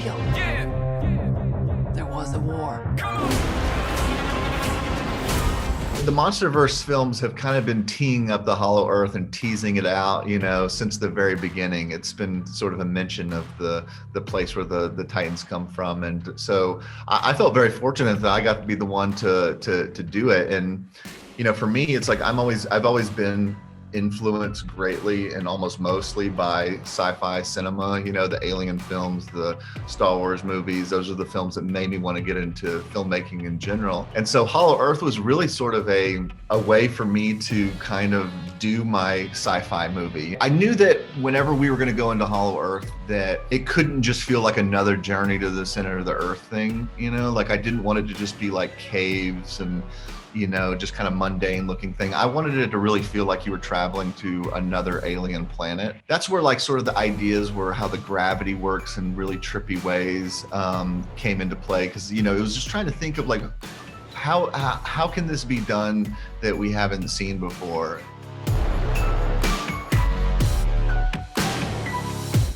real. There was a war. The Monsterverse films have kind of been teeing up the Hollow Earth and teasing it out, since the very beginning. It's been sort of a mention of the place where the Titans come from. And so I felt very fortunate that I got to be the one to do it. And, for me, it's like I've always been influenced greatly and almost mostly by sci-fi cinema, the Alien films, the Star Wars movies. Those are the films that made me want to get into filmmaking in general. And so Hollow Earth was really sort of a way for me to kind of do my sci-fi movie. I knew that whenever we were going to go into Hollow Earth, that it couldn't just feel like another journey to the center of the earth thing, like I didn't want it to just be like caves and just kind of mundane looking thing. I wanted it to really feel like you were traveling to another alien planet. That's where like sort of the ideas were how the gravity works in really trippy ways came into play. Cause it was just trying to think of like, how can this be done that we haven't seen before?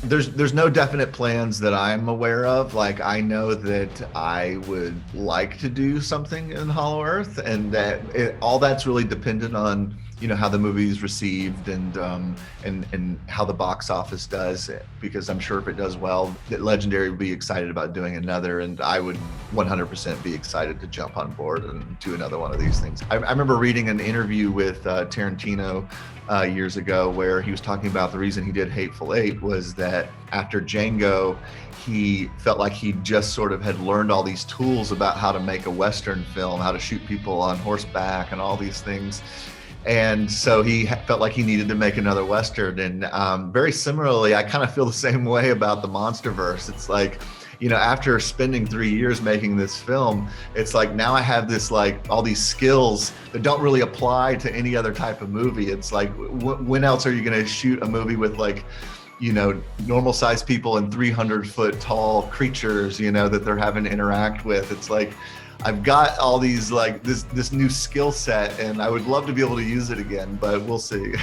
There's no definite plans that I'm aware of. Like I know that I would like to do something in Hollow Earth, and that all that's really dependent on how the movie's received and how the box office does. Because I'm sure if it does well, that Legendary would be excited about doing another, and I would 100% be excited to jump on board and do another one of these things. I remember reading an interview with Tarantino years ago where he was talking about the reason he did Hateful Eight was that after Django, he felt like he just sort of had learned all these tools about how to make a Western film, how to shoot people on horseback and all these things. And so he felt like he needed to make another Western. And very similarly, I kind of feel the same way about the Monsterverse. It's like, after spending 3 years making this film, it's like now I have this like all these skills that don't really apply to any other type of movie. It's like, when else are you going to shoot a movie with like, normal sized people and 300-foot tall creatures, that they're having to interact with? It's like, I've got all these like this new skill set, and I would love to be able to use it again, but we'll see.